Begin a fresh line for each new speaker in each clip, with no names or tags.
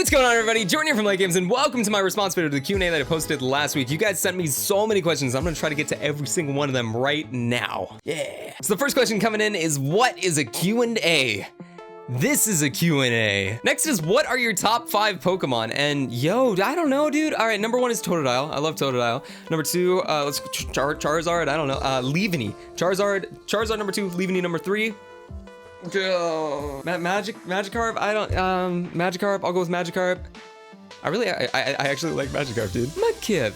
what's going on, everybody? Jordan here from L8Games, and welcome to my response video to the Q&A that I posted last week. You guys sent me so many questions. I'm gonna try to get to every single one of them right now. Yeah. So the first question coming in is, what is a Q&A? This is a Q&A. Next is, what are your top 5 Pokemon? And yo, I don't know, dude. All right, number 1 is Totodile. I love Totodile. Number 2, let's Charizard. I don't know. Leavanny. Charizard number 2. Leavanny number 3. Magikarp. I don't. Magikarp. I'll go with Magikarp. I actually like Magikarp, dude. Mudkip.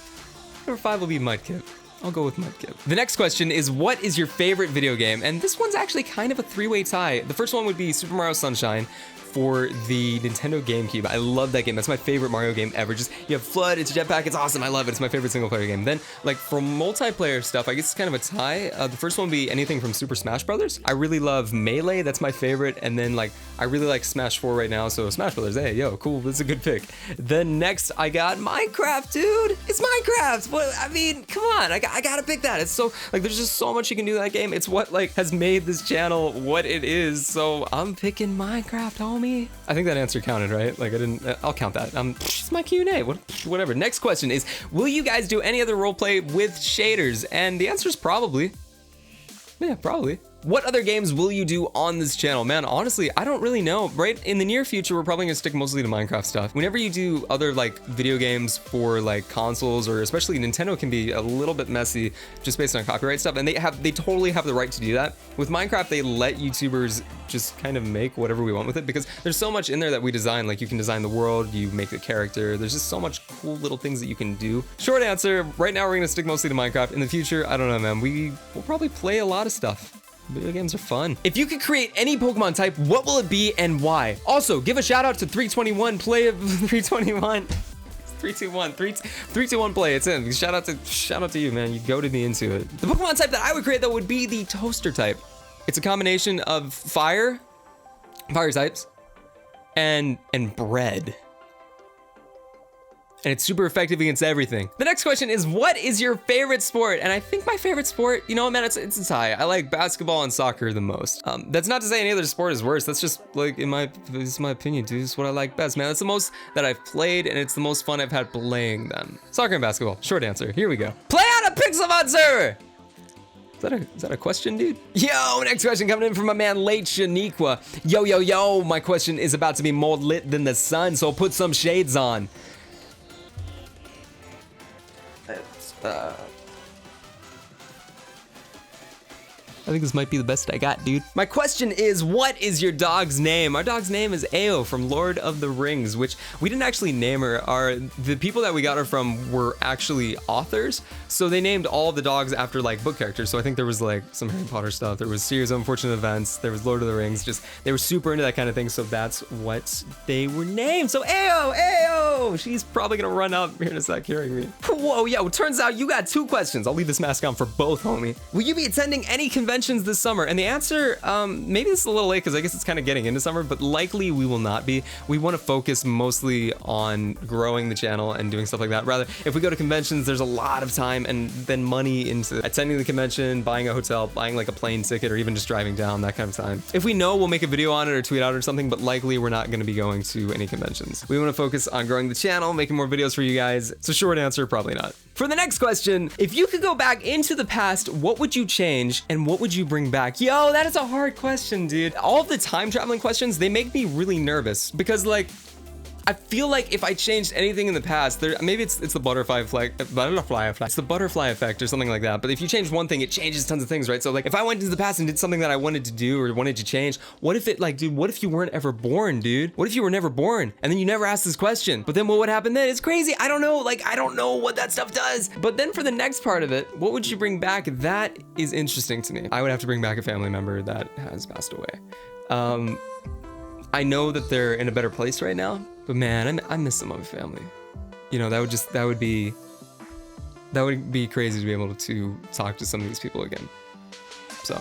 Number 5 will be Mudkip. I'll go with Mudkip. The next question is, what is your favorite video game? And this one's actually kind of a 3-way tie. The first one would be Super Mario Sunshine for the Nintendo GameCube. I love that game. That's my favorite Mario game ever. Just, you have FLUDD, it's a jetpack, it's awesome. I love it. It's my favorite single player game. Then, like, for multiplayer stuff, I guess it's kind of a tie. The first one would be anything from Super Smash Brothers. I really love Melee. That's my favorite. And then, like, I really like Smash 4 right now. So Smash Brothers, hey, yo, cool. That's a good pick. Then next, I got Minecraft, dude. It's Minecraft. What? I mean, come on. I gotta pick that. It's so, like, there's just so much you can do in that game. It's what, like, has made this channel what it is. So I'm picking Minecraft, homie. I think that answer counted, right? Like, I'll count that. It's my Q&A, whatever. Next question is, will you guys do any other roleplay with shaders? And the answer is probably. Yeah, probably. What other games will you do on this channel? Man, honestly, I don't really know. Right in the near future, we're probably gonna stick mostly to Minecraft stuff. Whenever you do other like video games for like consoles, or especially Nintendo, can be a little bit messy just based on copyright stuff, and they totally have the right to do that. With Minecraft, they let YouTubers just kind of make whatever we want with it, because there's so much in there that we design. Like, you can design the world, you make the character. There's just so much cool little things that you can do. Short answer, right now we're gonna stick mostly to Minecraft. In the future, I don't know, man. We'll probably play a lot of stuff. Video games are fun. If you could create any Pokemon type, what will it be and why? Also, give a shout out to 321 Play of 321. 321 321 Play. It's in. Shout out to you, man. You goaded me into it. The Pokemon type that I would create, though, would be the Toaster type. It's a combination of fire types, and bread. And it's super effective against everything. The next question is, what is your favorite sport? And I think my favorite sport, you know, man, it's a tie. I like basketball and soccer the most. That's not to say any other sport is worse. That's just like, this is my opinion, dude. It's what I like best, man. It's the most that I've played, and it's the most fun I've had playing them. Soccer and basketball, short answer. Here we go. Play on a Pixelmon server. Is that a question, dude? Yo, next question coming in from my man, Late Shaniqua. Yo, my question is about to be more lit than the sun, so put some shades on. I think this might be the best I got, dude. My question is, what is your dog's name? Our dog's name is Ao from Lord of the Rings, which we didn't actually name her. The people that we got her from were actually authors, so they named all the dogs after like book characters. So I think there was like some Harry Potter stuff, there was Series of Unfortunate Events, there was Lord of the Rings, just they were super into that kind of thing, so that's what they were named. So Ao, she's probably gonna run up here in a sec hearing me. Whoa, yo, turns out you got 2 questions. I'll leave this mask on for both, homie. Will you be attending any conventions this summer? And the answer, maybe this is a little late because I guess it's kind of getting into summer, but likely we will not be. We want to focus mostly on growing the channel and doing stuff like that. Rather, if we go to conventions, there's a lot of time and then money into attending the convention, buying a hotel, buying like a plane ticket, or even just driving down, that kind of time. If we know, we'll make a video on it or tweet out or something, but likely we're not going to be going to any conventions. We want to focus on growing the channel, making more videos for you guys. So short answer, probably not. For the next question, if you could go back into the past, what would you change and what would you bring back? Yo, that is a hard question, dude. All of the time traveling questions, they make me really nervous because, like, I feel like if I changed anything in the past, maybe it's the butterfly effect. It's the butterfly effect or something like that. But if you change one thing, it changes tons of things, right? So like, if I went into the past and did something that I wanted to do or wanted to change, what if it, like, dude, what if you weren't ever born, dude? What if you were never born and then you never asked this question? But then what would happen then? It's crazy. I don't know. Like, I don't know what that stuff does. But then for the next part of it, what would you bring back? That is interesting to me. I would have to bring back a family member that has passed away. I know that they're in a better place right now, but man, I miss some of my family. You know, that would be crazy to be able to talk to some of these people again. So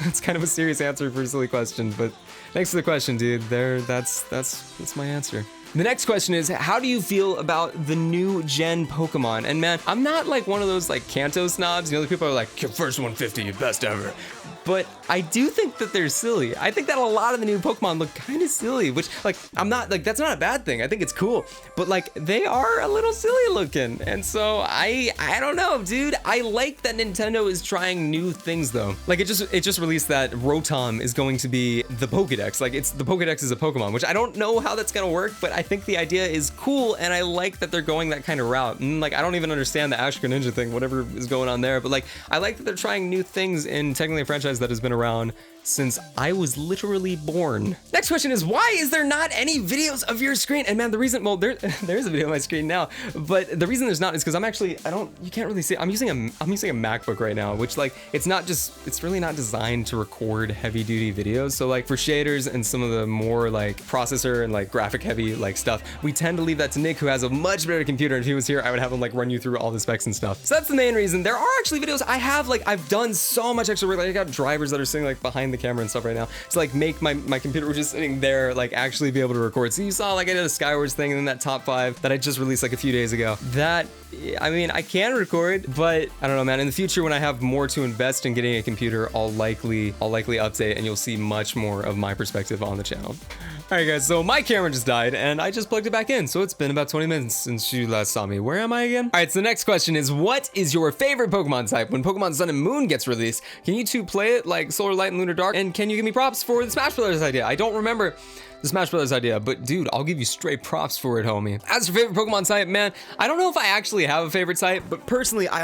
it's kind of a serious answer for a silly question, but thanks for the question, dude. That's my answer. The next question is, how do you feel about the new gen Pokemon? And man, I'm not like one of those like Kanto snobs. You know, the people are like, your first 150, best ever. but I do think that they're silly. I think that a lot of the new Pokemon look kind of silly, which like, I'm not like, that's not a bad thing. I think it's cool, but like they are a little silly looking. And so I don't know, dude. I like that Nintendo is trying new things though. Like it just released that Rotom is going to be the Pokedex. Like the Pokedex is a Pokemon, which I don't know how that's gonna work, but I think the idea is cool, and I like that they're going that kind of route. And like I don't even understand the Ash Ninja thing, whatever is going on there, but like I like that they're trying new things in technically a franchise that has been around since I was literally born. Next question is, why is there not any videos of your screen? And man, the reason, well, there's a video on my screen now, but the reason there's not is because you can't really see, I'm using a MacBook right now, which like, it's really not designed to record heavy duty videos. So like for shaders and some of the more like processor and like graphic heavy like stuff, we tend to leave that to Nick, who has a much better computer. And if he was here, I would have him like run you through all the specs and stuff. So that's the main reason. There are actually videos I have, like I've done so much extra work. Like I got drivers that are sitting like behind the camera and stuff right now to like make my computer just sitting there like actually be able to record. So you saw like I did a Skywars thing, and then that top 5 that I just released like a few days ago. That, I mean, I can record, but I don't know, man. In the future, when I have more to invest in getting a computer, I'll likely update, and you'll see much more of my perspective on the channel. All right, guys, so my camera just died, and I just plugged it back in, so it's been about 20 minutes since you last saw me. Where am I again? All right, so the next question is, what is your favorite Pokemon type? When Pokemon Sun and Moon gets released, can you two play it like Solar Light and Lunar Dark? And can you give me props for the Smash Brothers idea? I don't remember the Smash Brothers idea, but dude, I'll give you straight props for it, homie. As for favorite Pokemon type, man, I don't know if I actually have a favorite type, but personally, I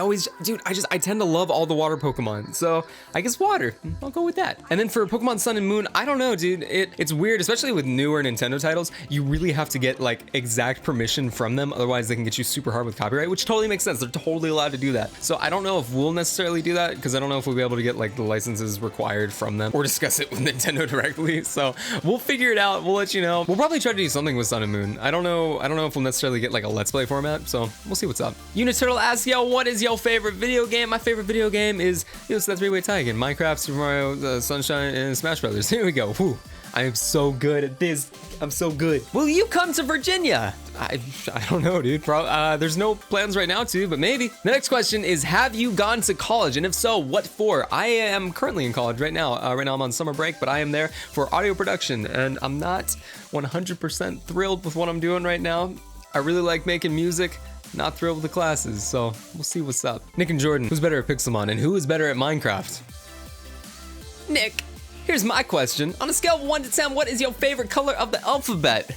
tend to love all the water Pokemon. So I guess water, I'll go with that. And then for Pokemon Sun and Moon, I don't know, dude. It's weird, especially with newer Nintendo titles. You really have to get like exact permission from them. Otherwise they can get you super hard with copyright, which totally makes sense. They're totally allowed to do that. So I don't know if we'll necessarily do that, because I don't know if we'll be able to get like the licenses required from them or discuss it with Nintendo directly. So we'll figure it out. We'll let you know. We'll probably try to do something with Sun and Moon. I don't know if we'll necessarily get like a Let's Play format, so we'll see what's up. Uniturtle asks, yo, what is your favorite video game? My favorite video game is, it's that three-way tie again. Minecraft, Super Mario, Sunshine, and Smash Brothers. Here we go. Whew. I am so good at this. I'm so good. Will you come to Virginia? I don't know, dude. There's no plans right now to, but maybe. The next question is, have you gone to college? And if so, what for? I am currently in college right now. Right now I'm on summer break, but I am there for audio production, and I'm not 100% thrilled with what I'm doing right now. I really like making music. Not thrilled with the classes, so we'll see what's up. Nick and Jordan, who's better at Pixelmon, and who is better at Minecraft? Nick. Here's my question. On a scale of 1 to 10, what is your favorite color of the alphabet?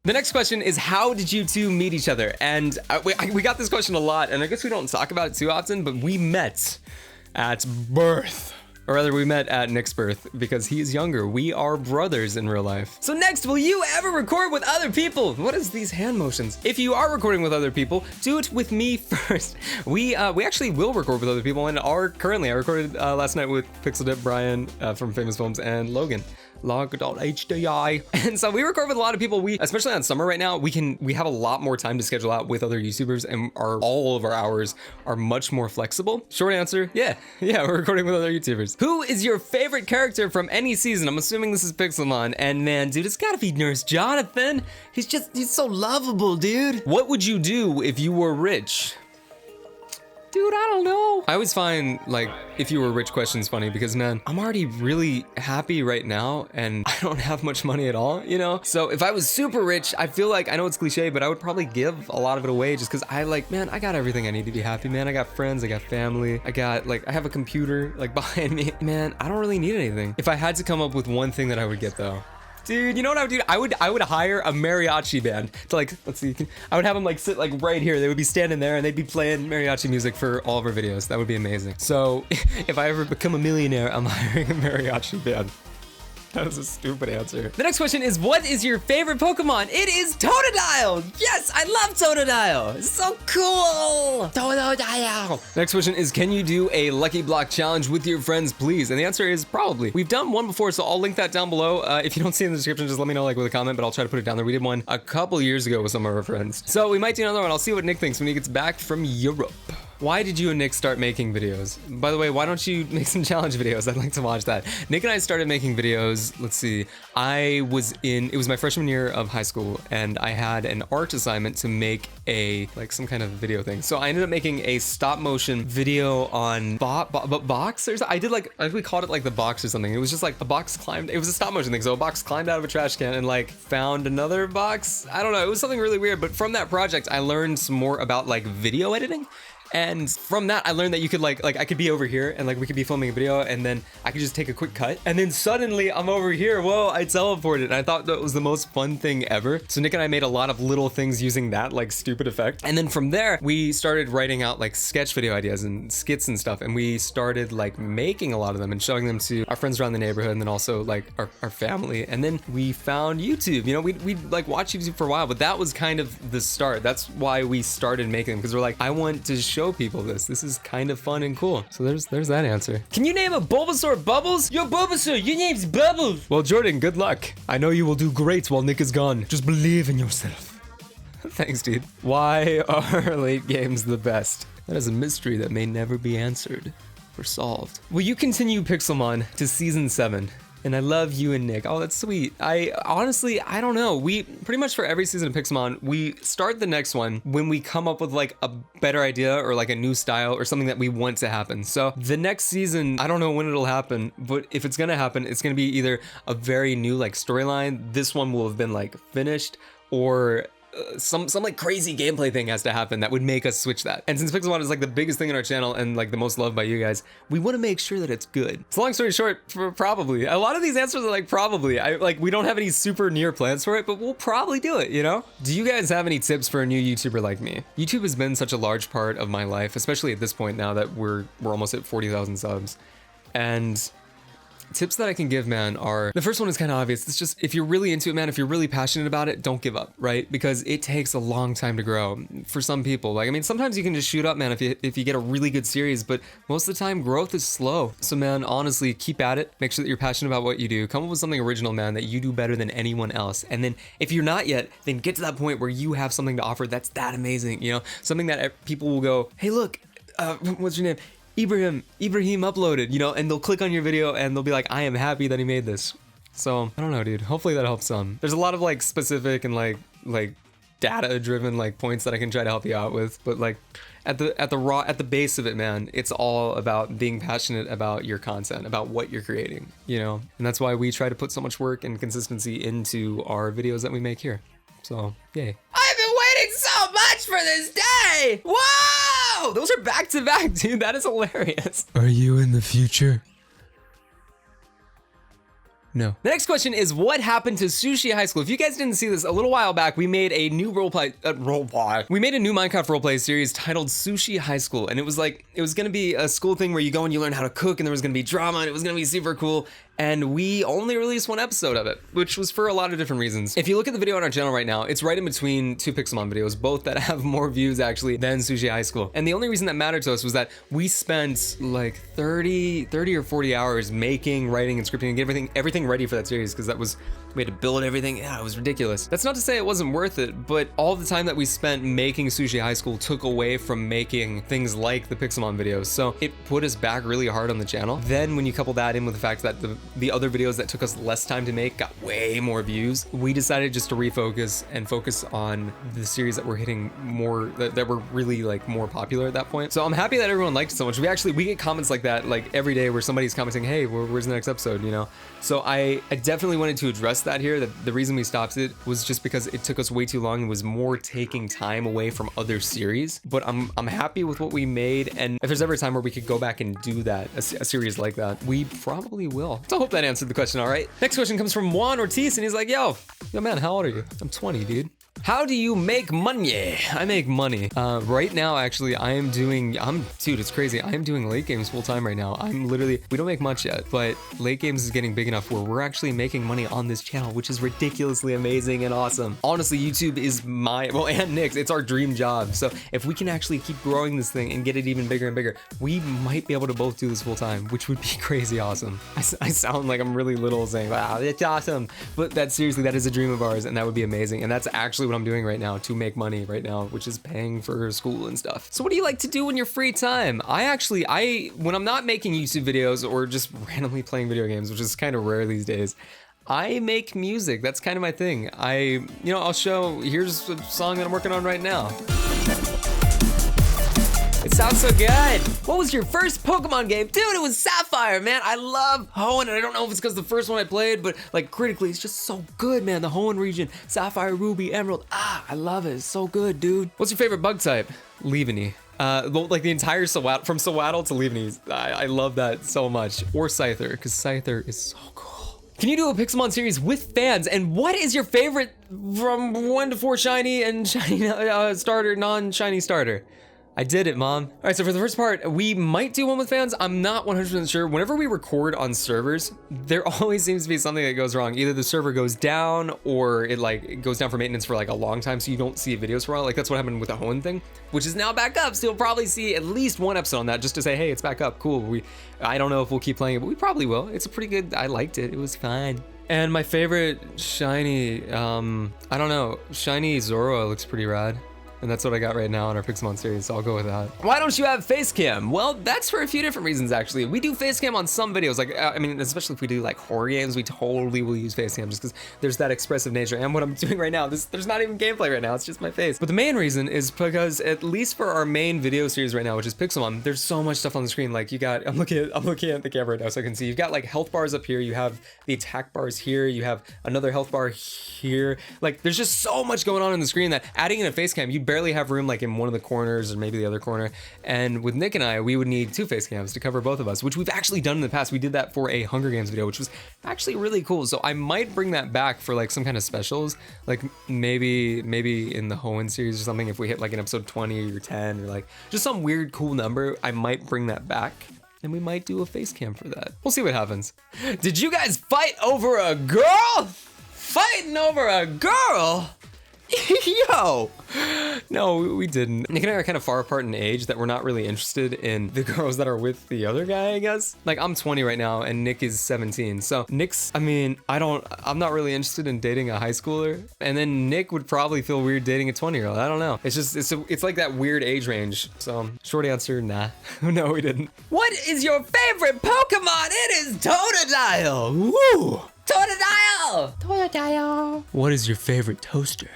The next question is, how did you two meet each other? And we got this question a lot, and I guess we don't talk about it too often, but we met at birth. Or rather, we met at Nick's birth because he's younger. We are brothers in real life. So next, will you ever record with other people? What is these hand motions? If you are recording with other people, do it with me first. We actually will record with other people and are currently. I recorded last night with Pixel Dip, Brian from Famous Films, and Logan. Log.HDI. And so we record with a lot of people. Especially on summer right now, we have a lot more time to schedule out with other YouTubers, and all of our hours are much more flexible. Short answer, yeah, we're recording with other YouTubers. Who is your favorite character from any season? I'm assuming this is Pixelmon, and man, dude, it's gotta be Nurse Jonathan. He's so lovable, dude. What would you do if you were rich? Dude, I don't know. I always find, like, if you were rich questions funny because, man, I'm already really happy right now and I don't have much money at all, you know? So if I was super rich, I feel like, I know it's cliche, but I would probably give a lot of it away just because I I got everything I need to be happy, man. I got friends, I got family, I have a computer, like, behind me. Man, I don't really need anything. If I had to come up with one thing that I would get, though, dude, you know what I would do? I would hire a mariachi band to, like, let's see, I would have them like sit like right here. They would be standing there and they'd be playing mariachi music for all of our videos. That would be amazing. So if I ever become a millionaire, I'm hiring a mariachi band. That was a stupid answer. The next question is, what is your favorite Pokemon? It is Totodile! Yes, I love Totodile! It's so cool! Totodile! Next question is, can you do a Lucky Block challenge with your friends, please? And the answer is probably. We've done one before, so I'll link that down below. If you don't see it in the description, just let me know like with a comment, but I'll try to put it down there. We did one a couple years ago with some of our friends. So we might do another one. I'll see what Nick thinks when he gets back from Europe. Why did you and Nick start making videos? By the way, why don't you make some challenge videos? I'd like to watch that. Nick and I started making videos, let's see, it was my freshman year of high school, and I had an art assignment to make some kind of video thing. So I ended up making a stop motion video on box, or something. I think we called it like the box or something. It was just like a box climbed, it was a stop motion thing. So a box climbed out of a trash can and like found another box. I don't know, it was something really weird, but from that project, I learned some more about like video editing. And from that, I learned that you could like I could be over here and like we could be filming a video and then I could just take a quick cut and then suddenly I'm over here. Whoa, I teleported. And I thought that was the most fun thing ever. So Nick and I made a lot of little things using that like stupid effect. And then from there, we started writing out like sketch video ideas and skits and stuff. And we started like making a lot of them and showing them to our friends around the neighborhood and then also like our family. And then we found YouTube. You know, we like watched YouTube for a while, but that was kind of the start. That's why we started making them, because we're like, I want to show people this is kind of fun and cool. So there's that answer. Can you name a Bulbasaur Bubbles? Yo, Bulbasaur, your name's Bubbles. Well, Jordan, good luck. I know you will do great while Nick is gone. Just believe in yourself. Thanks, dude. Why are late games the best? That is a mystery that may never be answered or solved. Will you continue Pixelmon to season 7? And I love you and Nick. Oh, that's sweet. I honestly, I don't know. We pretty much for every season of Pixelmon, we start the next one when we come up with like a better idea or like a new style or something that we want to happen. So the next season, I don't know when it'll happen, but if it's gonna happen, it's gonna be either a very new like storyline. This one will have been like finished, or some like crazy gameplay thing has to happen that would make us switch that. And since Pixelmon is like the biggest thing in our channel and like the most loved by you guys, we want to make sure that it's good. So long story short, probably. A lot of these answers are like probably. We don't have any super near plans for it, but we'll probably do it, you know? Do you guys have any tips for a new YouTuber like me? YouTube has been such a large part of my life, especially at this point now that we're almost at 40,000 subs. And tips that I can give, man, are, the first one is kind of obvious. It's just, if you're really into it, man, if you're really passionate about it, don't give up, right? Because it takes a long time to grow for some people. Like, I mean, sometimes you can just shoot up, man, if you get a really good series, but most of the time growth is slow. So man, honestly, keep at it. Make sure that you're passionate about what you do. Come up with something original, man, that you do better than anyone else. And then if you're not yet, then get to that point where you have something to offer that's that amazing, you know? Something that people will go, hey, look, what's your name? Ibrahim uploaded, you know, and they'll click on your video and they'll be like, I am happy that he made this. So I don't know, dude. Hopefully that helps some. There's a lot of like specific and like data driven like points that I can try to help you out with, but like at the base of it, man, it's all about being passionate about your content, about what you're creating, you know. And that's why we try to put so much work and consistency into our videos that we make here. So yay. I've been waiting so much for this day. Whoa, those are back to back, dude. That is hilarious. Are you in the future? No. The next question is, what happened to Sushi High School? If you guys didn't see this, a little while back, we made a new we made a new Minecraft roleplay series titled Sushi High School. And it was gonna be a school thing where you go and you learn how to cook, and there was gonna be drama, and it was gonna be super cool. And we only released one episode of it, which was for a lot of different reasons. If you look at the video on our channel right now, it's right in between two Pixelmon videos, both that have more views actually than Sushi High School. And the only reason that mattered to us was that we spent like 30 or 40 hours making, writing, and scripting and getting everything ready for that series, because we had to build everything. Yeah, it was ridiculous. That's not to say it wasn't worth it, but all the time that we spent making Sushi High School took away from making things like the Pixelmon videos. So it put us back really hard on the channel. Then when you couple that in with the fact that the other videos that took us less time to make got way more views, we decided just to refocus and focus on the series that were hitting more, that were really like more popular at that point. So I'm happy that everyone liked it so much. We get comments like that like every day where somebody's commenting, hey, where's the next episode, you know? So I definitely wanted to address that here, that the reason we stopped it was just because it took us way too long and was more taking time away from other series. But I'm happy with what we made, and if there's ever a time where we could go back and do that, a series like that, we probably will. So I hope that answered the question all right. Next question comes from Juan Ortiz, and he's like, yo man, how old are you? I'm 20, dude. How do you make money? I make money. Right now, actually, dude, it's crazy. I am doing late games full time right now. We don't make much yet, but late games is getting big enough where we're actually making money on this channel, which is ridiculously amazing and awesome. Honestly, YouTube is and Nick's, it's our dream job. So if we can actually keep growing this thing and get it even bigger and bigger, we might be able to both do this full time, which would be crazy awesome. I sound like I'm really little saying, wow, it's awesome. But seriously, that is a dream of ours, and that would be amazing. And that's actually what I'm doing right now to make money right now, which is paying for school and stuff. So what do you like to do in your free time? When I'm not making YouTube videos or just randomly playing video games, which is kind of rare these days, I make music. That's kind of my thing. I'll show, here's a song that I'm working on right now. It sounds so good. What was your first Pokemon game? Dude, it was Sapphire, man. I love Hoenn, and I don't know if it's because the first one I played, but like critically, it's just so good, man. The Hoenn region, Sapphire, Ruby, Emerald. I love it. It's so good, dude. What's your favorite bug type? Leaveney. Like the entire Sewaddle, from Sewaddle to Leaveney. I love that so much. Or Scyther, because Scyther is so cool. Can you do a Pixelmon series with fans? And what is your favorite from 1 to 4 shiny and shiny starter, non-shiny starter? I did it, Mom. All right, so for the first part, we might do one with fans. I'm not 100% sure. Whenever we record on servers, there always seems to be something that goes wrong. Either the server goes down or it goes down for maintenance for like a long time, so you don't see videos for a while. Like that's what happened with the Hoenn thing, which is now back up. So you'll probably see at least one episode on that just to say, hey, it's back up, cool. I don't know if we'll keep playing it, but we probably will. It's a pretty good, I liked it. It was fine. And my favorite shiny, I don't know, shiny Zorua looks pretty rad. And that's what I got right now in our Pixelmon series, so I'll go with that. Why don't you have face cam? Well, that's for a few different reasons, actually. We do face cam on some videos, like, especially if we do like horror games, we totally will use face cam just because there's that expressive nature. And what I'm doing right now, there's not even gameplay right now, it's just my face. But the main reason is because, at least for our main video series right now, which is Pixelmon, there's so much stuff on the screen. Like I'm looking at the camera right now so I can see. You've got like health bars up here, you have the attack bars here, you have another health bar here. Like, there's just so much going on the screen that adding in a face cam, you barely have room like in one of the corners or maybe the other corner. And with Nick and I, we would need 2 face cams to cover both of us, which we've actually done in the past. We did that for a Hunger Games video, which was actually really cool. So I might bring that back for like some kind of specials, like maybe in the Hoenn series or something. If we hit like an episode 20 or 10 or like just some weird cool number, I might bring that back. And we might do a face cam for that. We'll see what happens. Did you guys fight over a girl? Fighting over a girl? Yo! No, we didn't. Nick and I are kind of far apart in age that we're not really interested in the girls that are with the other guy, I guess. Like, I'm 20 right now and Nick is 17. So Nick's, I'm not really interested in dating a high schooler. And then Nick would probably feel weird dating a 20-year-old. I don't know. It's just, it's like that weird age range. So short answer, nah. No, we didn't. What is your favorite Pokemon? It is Totodile. Woo! Totodile! Totodile. What is your favorite toaster?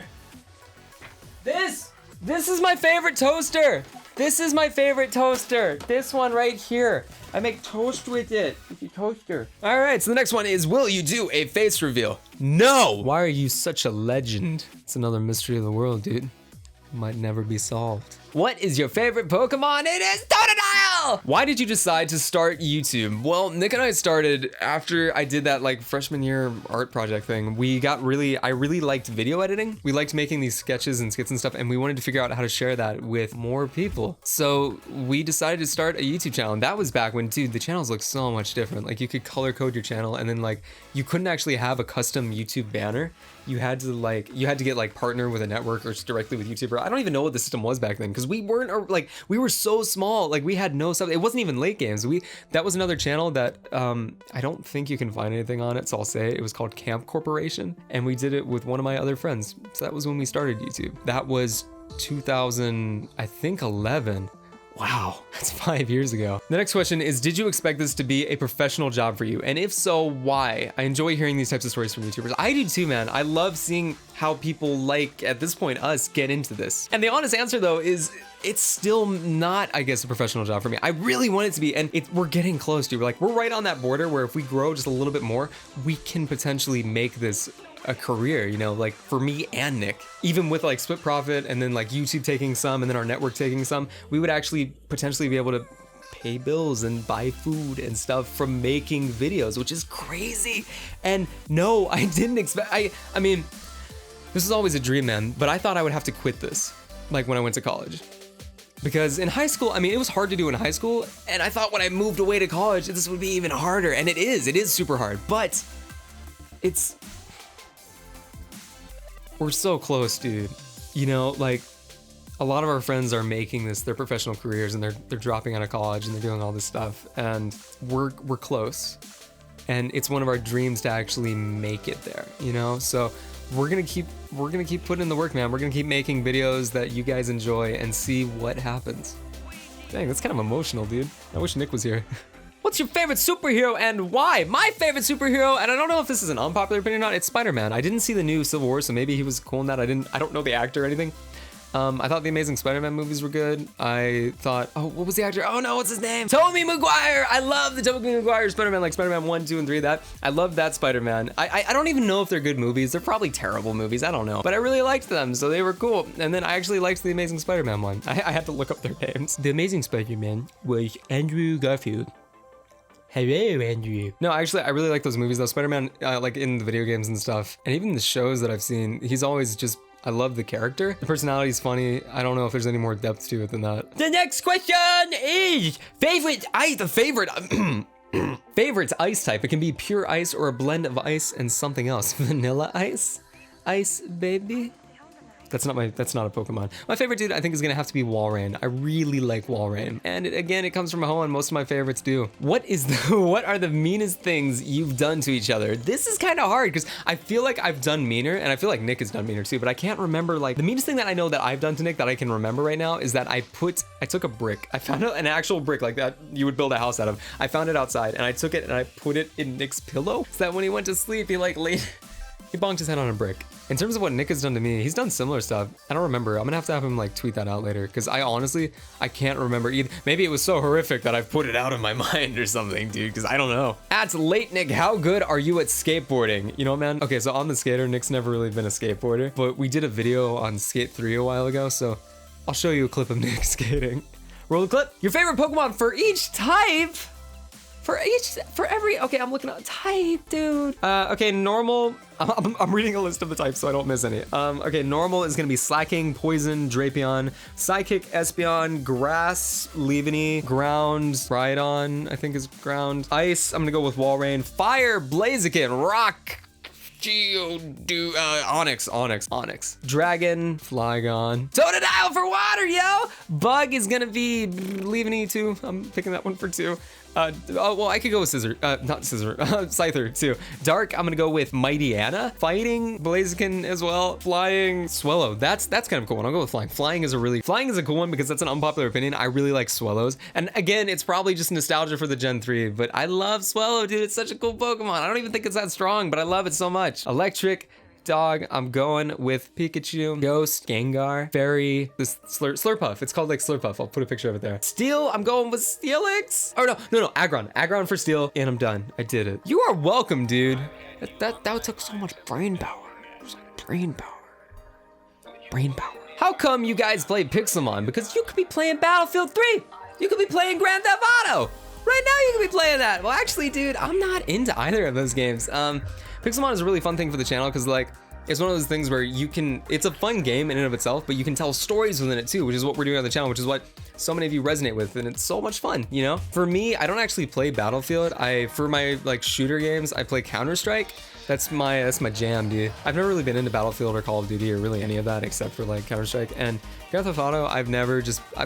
This is my favorite toaster. This is my favorite toaster. This one right here. I make toast with it. It's a toaster. All right, so the next one is, will you do a face reveal? No. Why are you such a legend? It's another mystery of the world, dude. Might never be solved. What is your favorite Pokemon? It is Totodile! Why did you decide to start YouTube? Well, Nick and I started after I did that like freshman year art project thing. I really liked video editing. We liked making these sketches and skits and stuff, and we wanted to figure out how to share that with more people. So we decided to start a YouTube channel, and that was back when, dude, the channels looked so much different. Like, you could color code your channel, and then like you couldn't actually have a custom YouTube banner. You had to get like partner with a network or just directly with YouTuber. I don't even know what the system was back then, because we were so small. Like, we had no stuff. It wasn't even late games. That was another channel that I don't think you can find anything on it, so I'll say it was called Camp Corporation, and we did it with one of my other friends. So that was when we started YouTube. That was 2000, I think 11. Wow, that's 5 years ago. The next question is, did you expect this to be a professional job for you? And if so, why? I enjoy hearing these types of stories from YouTubers. I do too, man. I love seeing how people like, at this point, us get into this. And the honest answer though is, it's still not, I guess, a professional job for me. I really want it to be, and we're getting close to, we're right on that border where if we grow just a little bit more, we can potentially make this a career, like for me and Nick. Even with like split profit and then like YouTube taking some and then our network taking some, we would actually potentially be able to pay bills and buy food and stuff from making videos, which is crazy. And no, I didn't expect, I mean, this is always a dream, man, but I thought I would have to quit this, like when I went to college. Because in high school, it was hard to do in high school, and I thought when I moved away to college, this would be even harder, and it is super hard, but we're so close, dude. Like, a lot of our friends are making this their professional careers, and they're dropping out of college and they're doing all this stuff, and we're close. And it's one of our dreams to actually make it there, So we're gonna keep putting in the work, man. We're gonna keep making videos that you guys enjoy and see what happens. Dang, that's kind of emotional, dude. I wish Nick was here. What's your favorite superhero and why? My favorite superhero, and I don't know if this is an unpopular opinion or not, it's Spider-Man. I didn't see the new Civil War, so maybe he was cool in that. I don't know the actor or anything. I thought the Amazing Spider-Man movies were good. I thought, oh, what was the actor? Oh no, what's his name? Tobey Maguire! I love the Tobey Maguire Spider-Man, like Spider-Man 1, 2, and 3, I love that Spider-Man. I don't even know if they're good movies. They're probably terrible movies, I don't know. But I really liked them, so they were cool. And then I actually liked the Amazing Spider-Man one. I had to look up their names. The Amazing Spider-Man was Andrew Garfield. Hello, Andrew. No, actually, I really like those movies though. Spider-Man, like in the video games and stuff, and even the shows that I've seen, he's always just, I love the character. The personality is funny. I don't know if there's any more depth to it than that. The next question is favorite ice type. It can be pure ice or a blend of ice and something else. Vanilla ice? Ice baby? That's not a Pokemon. My favorite dude, I think, is gonna have to be Walrein. I really like Walrein. And again, it comes from Hoenn. Most of my favorites do. What are the meanest things you've done to each other? This is kind of hard because I feel like I've done meaner, and I feel like Nick has done meaner too, but I can't remember, like, the meanest thing that I know that I've done to Nick that I can remember right now is that I took a brick. I found an actual brick like that you would build a house out of. I found it outside and I took it and I put it in Nick's pillow so that when he went to sleep, he bonked his head on a brick. In terms of what Nick has done to me, he's done similar stuff. I don't remember. I'm gonna have to have him like tweet that out later because I can't remember either. Maybe it was so horrific that I've put it out of my mind or something, dude, because I don't know. At late Nick, how good are you at skateboarding? You know, man? Okay, so I'm the skater. Nick's never really been a skateboarder, but we did a video on Skate 3 a while ago, so I'll show you a clip of Nick skating. Roll the clip. Your favorite Pokemon for each type? Okay, I'm looking at type, dude. Okay, normal. I'm reading a list of the types so I don't miss any. Okay, normal is gonna be Slacking, Poison, Drapion, Psychic, Espeon, Grass, Leaveney, Ground, Rhydon, I think is Ground. Ice, I'm gonna go with Walrein. Fire, Blaziken, Rock, Onyx. Dragon, Flygon. Totodile for water, yo! Bug is gonna be Leaveney too. I'm picking that one for 2. Well, I could go with Scyther too. Dark, I'm gonna go with Mighty Anna. Fighting, Blaziken as well. Flying, Swellow. That's kind of a cool one. I'll go with Flying. Flying is a cool one because that's an unpopular opinion. I really like Swellows. And again, it's probably just nostalgia for the Gen 3, but I love Swellow, dude. It's such a cool Pokemon. I don't even think it's that strong, but I love it so much. Electric, Dog, I'm going with Pikachu, Ghost, Gengar, Fairy, this Slurpuff. It's called like Slurpuff. I'll put a picture of it there. Steel, I'm going with Steelix. Or no, Aggron. Aggron for Steel, and I'm done. I did it. You are welcome, dude. That took so much brain power. Brain power. How come you guys play Pixelmon? Because you could be playing Battlefield 3. You could be playing Grand Theft Auto. Right now you could be playing that. Well, actually, dude, I'm not into either of those games. Pixelmon is a really fun thing for the channel because, like, it's one of those things where it's a fun game in and of itself, but you can tell stories within it too, which is what we're doing on the channel, which is what so many of you resonate with, and it's so much fun, you know? For me, I don't actually play Battlefield. For my, like, shooter games, I play Counter-Strike. That's my jam, dude. I've never really been into Battlefield or Call of Duty or really any of that except for, like, Counter-Strike. And Grand Theft Auto, I've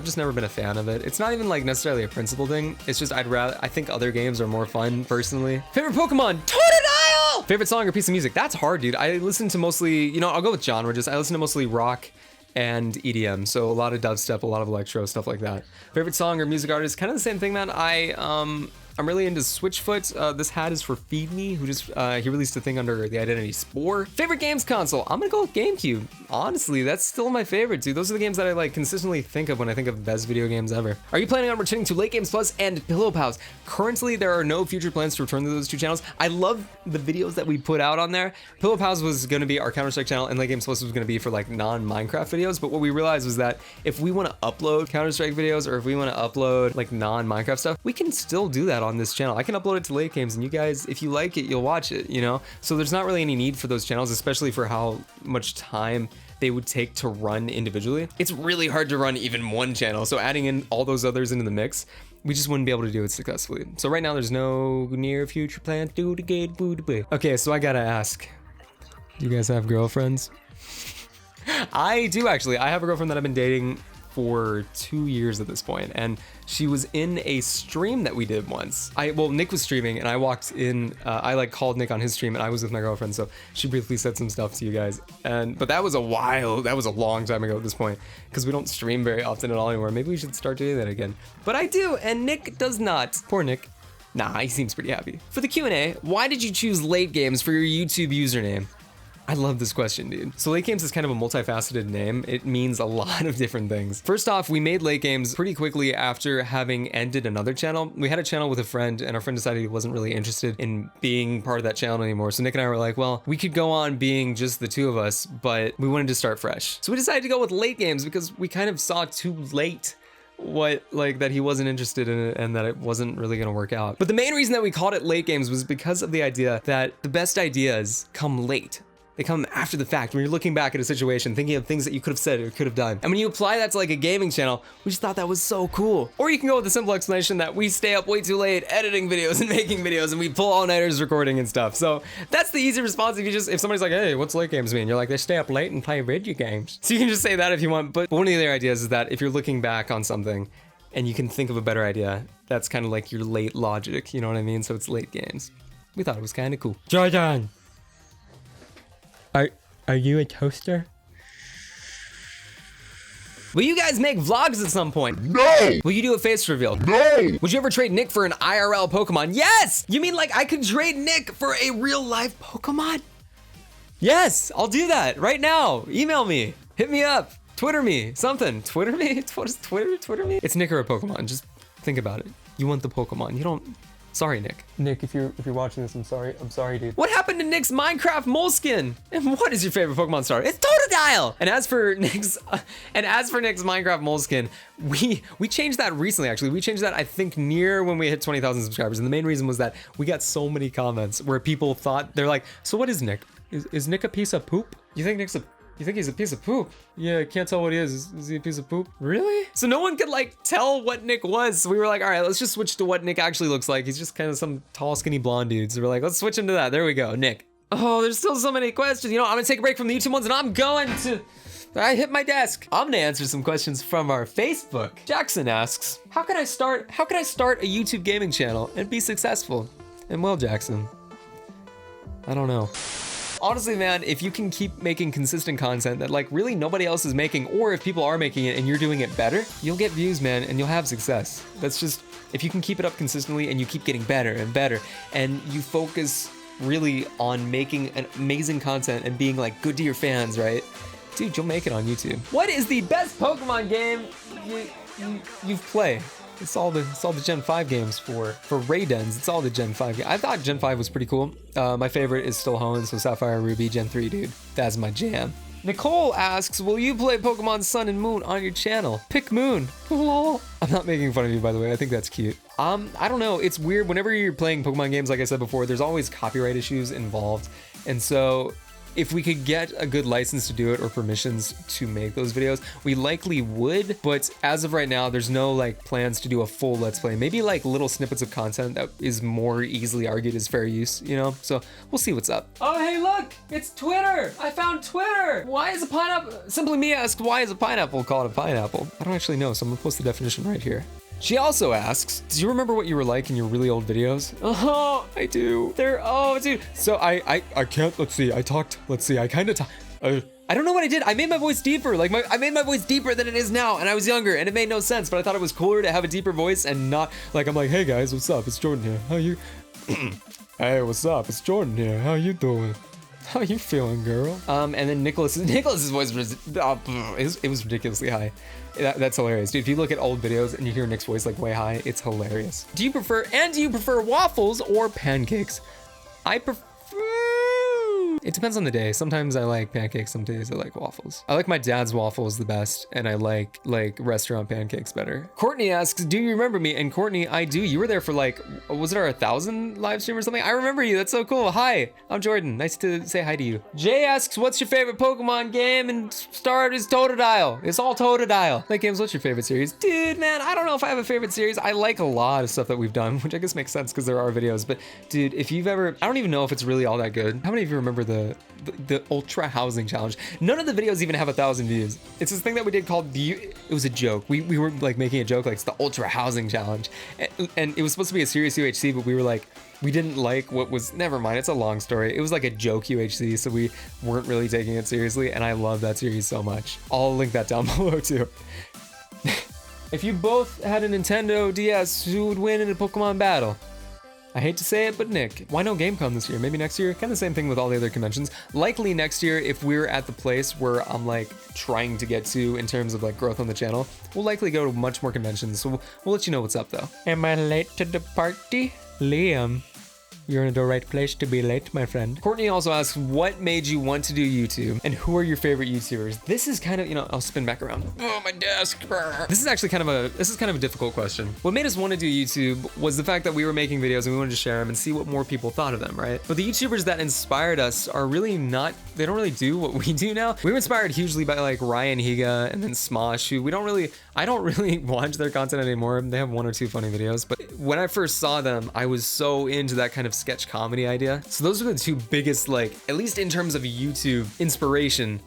just never been a fan of it. It's not even, like, necessarily a principle thing. It's just I think other games are more fun, personally. Favorite Pokemon? Totodile! Favorite song or piece of music? That's hard, dude. I listen to mostly, you know, I'll go with genre. I listen to mostly rock and EDM, so a lot of dubstep, a lot of electro, stuff like that. Favorite song or music artist? Kind of the same thing, man. I'm really into Switchfoot. This hat is for Feed Me, who just, he released a thing under the identity Spore. Favorite games console? I'm gonna go with GameCube. Honestly, that's still my favorite, dude. Those are the games that I, like, consistently think of when I think of best video games ever. Are you planning on returning to Late Games Plus and Pillow Pals? Currently, there are no future plans to return to those two channels. I love the videos that we put out on there. Pillow Pals was gonna be our Counter-Strike channel, and Late Games Plus was gonna be for, like, non-Minecraft videos, but what we realized was that if we wanna upload Counter-Strike videos, or if we wanna upload, like, non-Minecraft stuff, we can still do that on this channel. I can upload it to Late Games, and you guys, if you like it, you'll watch it, you know? So there's not really any need for those channels, especially for how much time they would take to run individually. It's really hard to run even one channel, so adding in all those others into the mix, we just wouldn't be able to do it successfully. So right now, there's no near future plan to do the good booty. Okay, so I gotta ask, do you guys have girlfriends? I do, actually. I have a girlfriend that I've been dating for 2 years at this point, and she was in a stream that we did once. Well, Nick was streaming, and I walked in. I like called Nick on his stream, and I was with my girlfriend, so she briefly said some stuff to you guys. But that was a long time ago at this point, because we don't stream very often at all anymore. Maybe we should start doing that again. But I do, and Nick does not. Poor Nick. Nah, he seems pretty happy. For the Q&A, why did you choose L8Games for your YouTube username? I love this question, dude. So L8Games is kind of a multifaceted name. It means a lot of different things. First off, we made L8Games pretty quickly after having ended another channel. We had a channel with a friend, and our friend decided he wasn't really interested in being part of that channel anymore. So Nick and I were like, well, we could go on being just the two of us, but we wanted to start fresh. So we decided to go with L8Games because we kind of saw too late that he wasn't interested in it and that it wasn't really gonna work out. But the main reason that we called it L8Games was because of the idea that the best ideas come late. They come after the fact, when you're looking back at a situation, thinking of things that you could have said or could have done. And when you apply that to like a gaming channel, we just thought that was so cool. Or you can go with the simple explanation that we stay up way too late editing videos and making videos, and we pull all-nighters recording and stuff. So that's the easy response. If somebody's like, hey, what's L8Games mean? You're like, they stay up late and play video games. So you can just say that if you want. But one of the other ideas is that if you're looking back on something and you can think of a better idea, that's kind of like your late logic, you know what I mean? So it's L8Games. We thought it was kind of cool.
Jordan, are you a toaster?
Will you guys make vlogs at some point?
No!
Will you do a face reveal?
No!
Would you ever trade Nick for an IRL Pokemon? Yes! You mean like I could trade Nick for a real life Pokemon? Yes, I'll do that right now. Email me, hit me up, Twitter me, something. Twitter me? What is Twitter? Twitter me? It's Nick or a Pokemon. Just think about it. You want the Pokemon. You don't. Sorry, Nick. Nick, if you're watching this, I'm sorry. I'm sorry, dude. What happened to Nick's Minecraft Moleskin? And what is your favorite Pokemon star? It's Totodile. And as for Nick's Minecraft Moleskin, we changed that recently. Actually, we changed that I think near when we hit 20,000 subscribers. And the main reason was that we got so many comments where people thought they're like, so what is Nick? Is Nick a piece of poop? You think he's a piece of poop? Yeah, I can't tell what he is. Is he a piece of poop? Really? So no one could like tell what Nick was. So we were like, all right, let's just switch to what Nick actually looks like. He's just kind of some tall, skinny blonde dude. So we're like, let's switch him to that. There we go, Nick. Oh, there's still so many questions. You know, I'm gonna take a break from the YouTube ones and I hit my desk. I'm gonna answer some questions from our Facebook. Jackson asks, how can I start a YouTube gaming channel and be successful? And well, Jackson, I don't know. Honestly, man, if you can keep making consistent content that like really nobody else is making, or if people are making it and you're doing it better, you'll get views, man, and you'll have success. That's just, if you can keep it up consistently and you keep getting better and better, and you focus really on making an amazing content and being like good to your fans, right? Dude, you'll make it on YouTube. What is the best Pokemon game you've played? It's all the Gen 5 games for Raidens. It's all the Gen 5 games. I thought Gen 5 was pretty cool. My favorite is still Hoenn, so Sapphire and Ruby. Gen 3, dude. That's my jam. Nicole asks, will you play Pokemon Sun and Moon on your channel? Pick Moon. Lol. I'm not making fun of you, by the way. I think that's cute. I don't know. It's weird. Whenever you're playing Pokemon games, like I said before, there's always copyright issues involved. And so if we could get a good license to do it or permissions to make those videos, we likely would, but as of right now, there's no like plans to do a full Let's Play. Maybe like little snippets of content that is more easily argued as fair use, you know? So we'll see what's up. Oh, hey, look, it's Twitter. I found Twitter. Why is a pineapple? Simply Me asked, why is a pineapple called a pineapple? I don't actually know, so I'm gonna post the definition right here. She also asks, do you remember what you were like in your really old videos? Oh, I do. Oh, dude. So I can't, let's see, I kind of talk. I don't know what I did. I made my voice deeper. I made my voice deeper than it is now, and I was younger, and it made no sense, but I thought it was cooler to have a deeper voice and not, like, I'm like, hey guys, what's up? It's Jordan here. How you? Hey, what's up? It's Jordan here. How you doing? How you feeling, girl? And then Nicholas's voice was, it was ridiculously high. That's hilarious, dude. If you look at old videos and you hear Nick's voice like way high, it's hilarious. Do you prefer waffles or pancakes? I prefer, it depends on the day. Sometimes I like pancakes, some days I like waffles. I like my dad's waffles the best, and I like restaurant pancakes better. Courtney asks, do you remember me? And Courtney, I do. You were there for like, was it our 1,000 live stream or something? I remember you. That's so cool. Hi, I'm Jordan. Nice to say hi to you. Jay asks, what's your favorite Pokemon game? And start is Totodile. It's all Totodile. L8Games, what's your favorite series? Dude, man, I don't know if I have a favorite series. I like a lot of stuff that we've done, which I guess makes sense because there are videos. But dude, if you've ever, I don't even know if it's really all that good. How many of you remember the the ultra housing challenge. None of the videos even have 1,000 views. It's this thing that we did called it was a joke. We were like making a joke, like it's the ultra housing challenge, and it was supposed to be a serious UHC, but we were like, we didn't like what was, never mind, it's a long story. It was like a joke UHC, so we weren't really taking it seriously, and I love that series so much. I'll link that down below too. If you both had a Nintendo DS, who would win in a Pokemon battle? I hate to say it, but Nick. Why no GameCon this year? Maybe next year? Kind of the same thing with all the other conventions. Likely next year, if we're at the place where I'm like trying to get to in terms of like growth on the channel, we'll likely go to much more conventions. So we'll let you know what's up though. Am I late to the party? Liam, you're in the right place to be late, my friend. Courtney also asks, what made you want to do YouTube? And who are your favorite YouTubers? This is kind of, you know, I'll spin back around. Oh, my desk. This is actually kind of a difficult question. What made us want to do YouTube was the fact that we were making videos and we wanted to share them and see what more people thought of them, right? But the YouTubers that inspired us are really not, they don't really do what we do now. We were inspired hugely by like Ryan Higa and then Smosh, who I don't really watch their content anymore. They have 1 or 2 funny videos, but when I first saw them, I was so into that kind of sketch comedy idea. So those are the 2 biggest, like, at least in terms of YouTube inspiration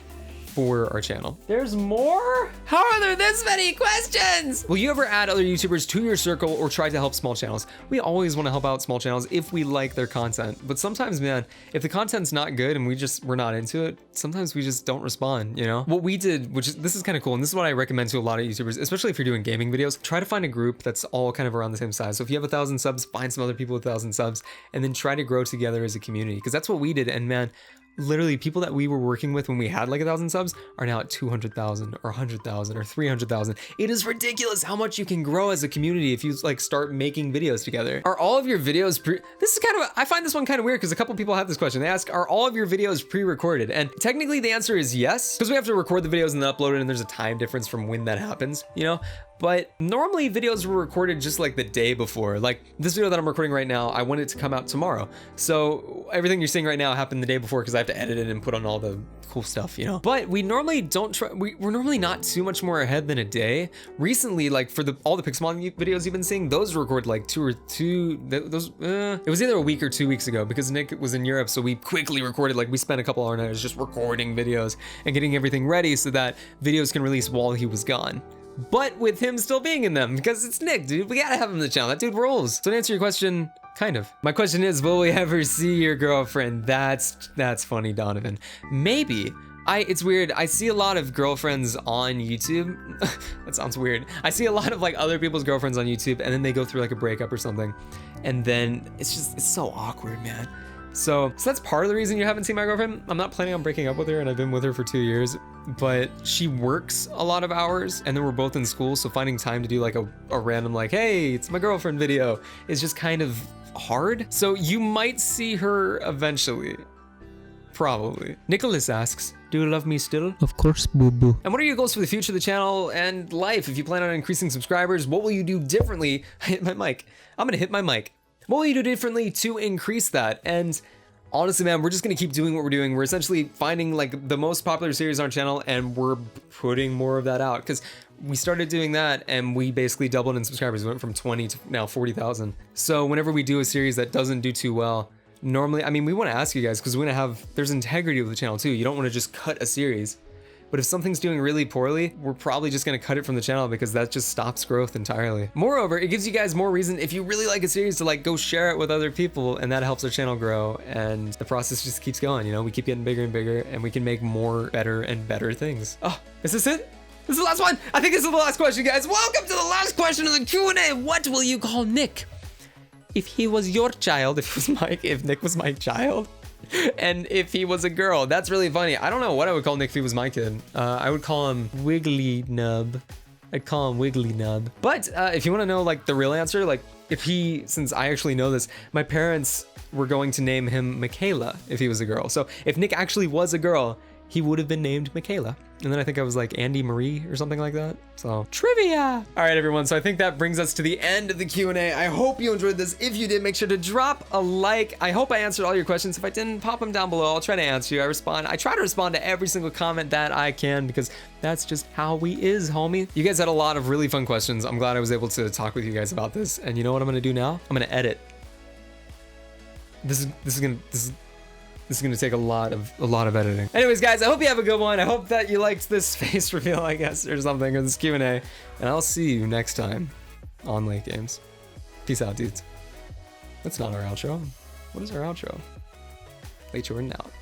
for our channel. There's more? How are there this many questions? Will you ever add other YouTubers to your circle or try to help small channels? We always want to help out small channels if we like their content. But sometimes, man, if the content's not good and we're not into it, sometimes we just don't respond, you know? What we did, this is kind of cool, and this is what I recommend to a lot of YouTubers, especially if you're doing gaming videos, try to find a group that's all kind of around the same size. So if you have 1,000 subs, find some other people with 1,000 subs, and then try to grow together as a community, because that's what we did. And man, literally people that we were working with when we had like 1,000 subs are now at 200,000 or 100,000 or 300,000. It is ridiculous how much you can grow as a community if you like start making videos together. Are all of your videos this is kind of I find this one kind of weird because a couple people have this question. They ask, are all of your videos pre-recorded? And technically the answer is yes, because we have to record the videos and then upload it, and there's a time difference from when that happens, you know? But normally videos were recorded just like the day before. Like this video that I'm recording right now, I want it to come out tomorrow. So everything you're seeing right now happened the day before because I have to edit it and put on all the cool stuff, you know? But we normally don't try, we're normally not too much more ahead than a day. Recently, like for all the Pixelmon videos you've been seeing, those were recorded like it was either a week or 2 weeks ago because Nick was in Europe. So we quickly recorded, like we spent a couple hour nights just recording videos and getting everything ready so that videos can release while he was gone. But with him still being in them, because it's Nick, dude. We gotta have him in the channel. That dude rules. So to answer your question, kind of. My question is, will we ever see your girlfriend? That's funny, Donovan. Maybe. It's weird. I see a lot of girlfriends on YouTube. That sounds weird. I see a lot of like other people's girlfriends on YouTube, and then they go through like a breakup or something. And then it's so awkward, man. So that's part of the reason you haven't seen my girlfriend. I'm not planning on breaking up with her, and I've been with her for 2 years, but she works a lot of hours, and then we're both in school, so finding time to do like a random like, hey, it's my girlfriend video is just kind of hard. So you might see her eventually. Probably. Nicholas asks, do you love me still? Of course, boo-boo. And what are your goals for the future of the channel and life? If you plan on increasing subscribers, what will you do differently? I hit my mic. I'm gonna hit my mic. What will you do differently to increase that? And honestly, man, we're just gonna keep doing what we're doing. We're essentially finding like the most popular series on our channel, and we're putting more of that out, because we started doing that and we basically doubled in subscribers. We went from 20 to now 40,000. So whenever we do a series that doesn't do too well, normally, I mean, we want to ask you guys, because we want to have, there's integrity with the channel too. You don't want to just cut a series. But if something's doing really poorly, we're probably just gonna cut it from the channel, because that just stops growth entirely. Moreover, it gives you guys more reason, if you really like a series, to like go share it with other people, and that helps our channel grow, and the process just keeps going, you know? We keep getting bigger and bigger, and we can make more, better, and better things. Oh, is this it? This is the last one? I think this is the last question, guys. Welcome to the last question of the Q&A. What will you call Nick if he was your child, if Nick was my child? And if he was a girl? That's really funny. I don't know what I would call Nick if he was my kid. I would call him Wiggly Nub. I'd call him Wiggly Nub. But if you want to know like the real answer, like since I actually know this, my parents were going to name him Michaela if he was a girl. So if Nick actually was a girl, he would have been named Michaela. And then I think I was like Andy Marie or something like that. So trivia. All right, everyone. So I think that brings us to the end of the Q&A. I hope you enjoyed this. If you did, make sure to drop a like. I hope I answered all your questions. If I didn't, pop them down below. I'll try to answer you. I try to respond to every single comment that I can, because that's just how we is, homie. You guys had a lot of really fun questions. I'm glad I was able to talk with you guys about this. And you know what I'm gonna do now? I'm gonna edit. This is gonna take a lot of editing. Anyways, guys, I hope you have a good one. I hope that you liked this face reveal, I guess, or something, or this Q&A. And I'll see you next time on Late Games. Peace out, dudes. That's not our outro. What is our outro? Late Jordan out.